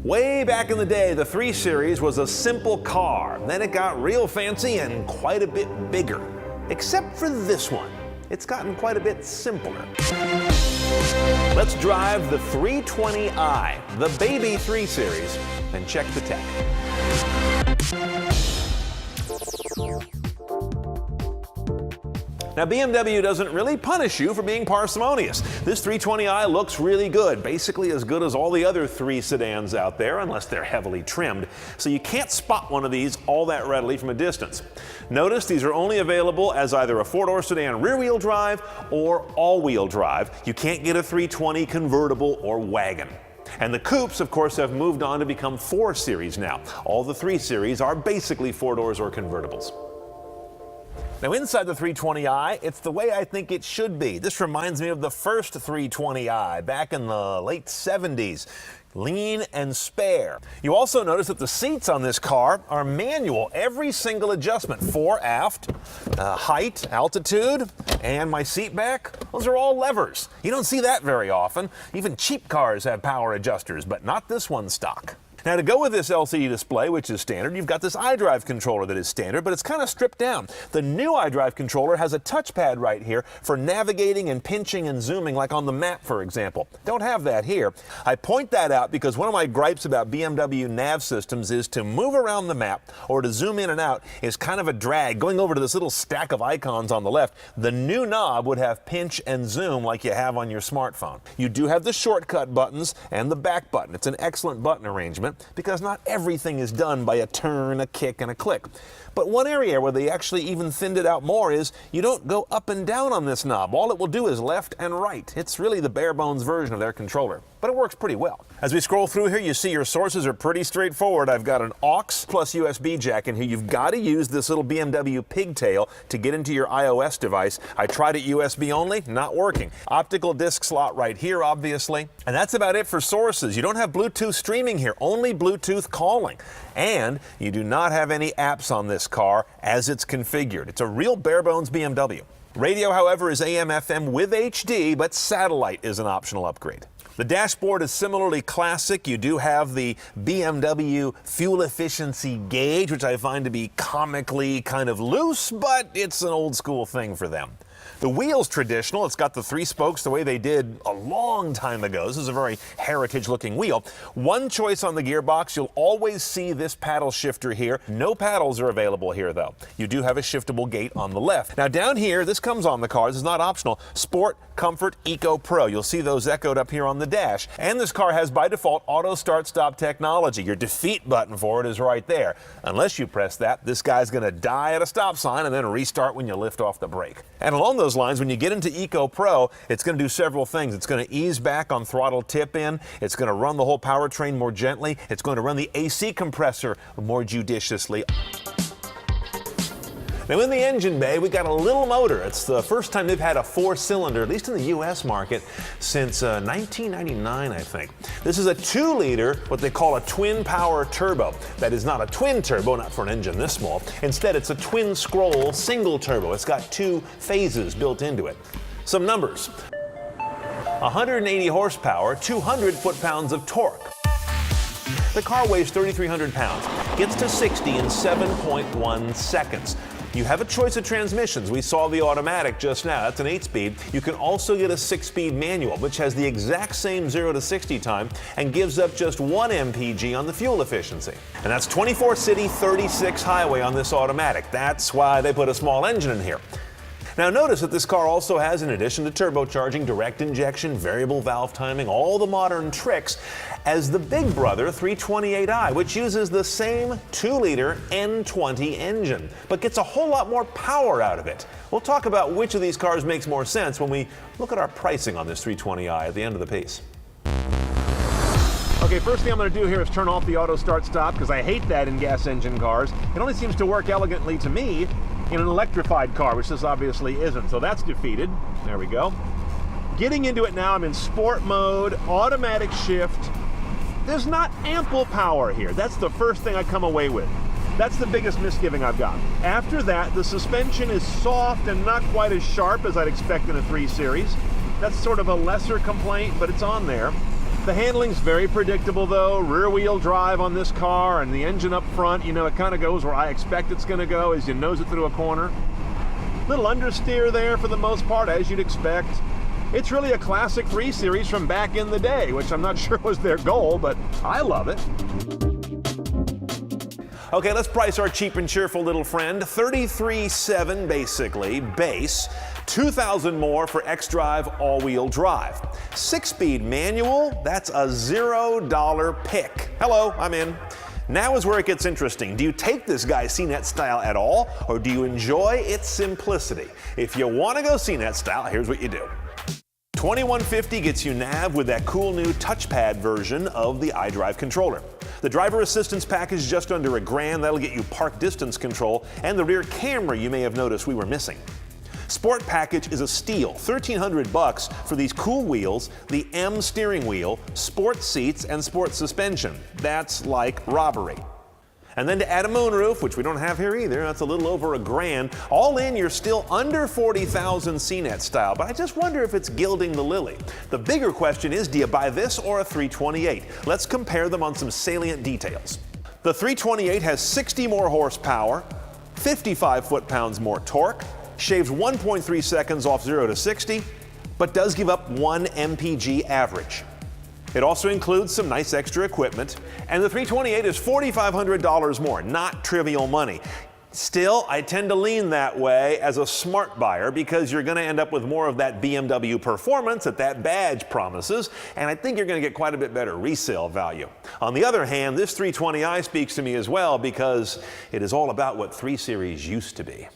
Way back in the day, the 3 Series was a simple car. Then it got real fancy and quite a bit bigger. Except for this one. It's gotten quite a bit simpler. Let's drive the 320i, the baby 3 Series, and check the tech. Now, BMW doesn't really punish you for being parsimonious. This 320i looks really good, basically as good as all the other 3 sedans out there, unless they're heavily trimmed. So you can't spot one of these all that readily from a distance. Notice these are only available as either a 4-door sedan rear-wheel drive or all-wheel drive. You can't get a 320 convertible or wagon. And the coupes, of course, have moved on to become 4 Series now. All the 3 Series are basically 4-doors or convertibles. Now, inside the 320i, it's the way I think it should be. This reminds me of the first 320i back in the late 70s. Lean and spare. You also notice that the seats on this car are manual. Every single adjustment, fore, aft, height, altitude, and my seat back, those are all levers. You don't see that very often. Even cheap cars have power adjusters, but not this one stock. Now, to go with this LCD display, which is standard, you've got this iDrive controller that is standard, but it's kind of stripped down. The new iDrive controller has a touchpad right here for navigating and pinching and zooming, like on the map, for example. Don't have that here. I point that out because one of my gripes about BMW nav systems is to move around the map or to zoom in and out is kind of a drag. Going over to this little stack of icons on the left, the new knob would have pinch and zoom like you have on your smartphone. You do have the shortcut buttons and the back button. It's an excellent button arrangement, because not everything is done by a turn, a kick, and a click. But one area where they actually even thinned it out more is you don't go up and down on this knob. All it will do is left and right. It's really the bare bones version of their controller, but it works pretty well. As we scroll through here, you see your sources are pretty straightforward. I've got an aux plus USB jack in here. You've got to use this little BMW pigtail to get into your iOS device. I tried it USB only, not working. Optical disc slot right here, obviously. And that's about it for sources. You don't have Bluetooth streaming here, only Bluetooth calling. And you do not have any apps on this car as it's configured. It's a real bare bones BMW. Radio, however, is AM/FM with HD, but satellite is an optional upgrade. The dashboard is similarly classic. You do have the BMW fuel efficiency gauge, which I find to be comically kind of loose, but it's an old school thing for them. The wheel's traditional. It's got the 3 spokes the way they did a long time ago. This is a very heritage-looking wheel. One choice on the gearbox, you'll always see this paddle shifter here. No paddles are available here, though. You do have a shiftable gate on the left. Now, down here, this comes on the car. This is not optional. Sport, Comfort, Eco, Pro. You'll see those echoed up here on the dash. And this car has, by default, auto start-stop technology. Your defeat button for it is right there. Unless you press that, this guy's going to die at a stop sign and then restart when you lift off the brake. And along those lines, when you get into Eco Pro, it's going to do several things. It's going to ease back on throttle tip-in. It's going to run the whole powertrain more gently. It's going to run the AC compressor more judiciously. Now, in the engine bay, we got a little motor. It's the first time they've had a 4-cylinder, at least in the U.S. market, since 1999, I think. This is a 2-liter, what they call a twin-power turbo. That is not a twin turbo, not for an engine this small. Instead, it's a twin-scroll single turbo. It's got 2 phases built into it. Some numbers. 180 horsepower, 200 foot-pounds of torque. The car weighs 3,300 pounds, gets to 60 in 7.1 seconds. You have a choice of transmissions. We saw the automatic just now. That's an 8-speed. You can also get a 6-speed manual, which has the exact same 0 to 60 time and gives up just 1 mpg on the fuel efficiency. And that's 24 city, 36 highway on this automatic. That's why they put a small engine in here. Now, notice that this car also has, in addition to turbocharging, direct injection, variable valve timing, all the modern tricks, as the big brother 328i, which uses the same 2-liter N20 engine, but gets a whole lot more power out of it. We'll talk about which of these cars makes more sense when we look at our pricing on this 320i at the end of the piece. Okay, first thing I'm going to do here is turn off the auto start stop, because I hate that in gas engine cars. It only seems to work elegantly to me in an electrified car, which this obviously isn't. So that's defeated. There we go. Getting into it now, I'm in sport mode, automatic shift. There's not ample power here. That's the first thing I come away with. That's the biggest misgiving I've got. After that, the suspension is soft and not quite as sharp as I'd expect in a 3 Series. That's sort of a lesser complaint, but it's on there. The handling's very predictable though. Rear wheel drive on this car, and the engine up front, you know, it kind of goes where I expect it's going to go as you nose it through a corner. Little understeer there for the most part, as you'd expect. It's really a classic 3 Series from back in the day, which I'm not sure was their goal, but I love it. Okay, let's price our cheap and cheerful little friend. $33,700 basically, base. $2,000 more for X-Drive all-wheel drive. 6-speed manual, that's a $0 pick. Hello, I'm in. Now is where it gets interesting. Do you take this guy's CNET style at all, or do you enjoy its simplicity? If you want to go CNET style, here's what you do. $2,150 gets you nav with that cool new touchpad version of the iDrive controller. The driver assistance package is just under $1,000. That'll get you park distance control and the rear camera you may have noticed we were missing. Sport package is a steal, $1,300 for these cool wheels, the M steering wheel, sport seats, and sport suspension. That's like robbery. And then to add a moonroof, which we don't have here either, that's a little over $1,000. All in, you're still under $40,000 CNET style, but I just wonder if it's gilding the lily. The bigger question is, do you buy this or a 328? Let's compare them on some salient details. The 328 has 60 more horsepower, 55 foot-pounds more torque, shaves 1.3 seconds off 0 to 60, but does give up 1 mpg average. It also includes some nice extra equipment, and the 328 is $4,500 more, not trivial money. Still, I tend to lean that way as a smart buyer because you're going to end up with more of that BMW performance that badge promises, and I think you're going to get quite a bit better resale value. On the other hand, this 320i speaks to me as well because it is all about what 3 Series used to be.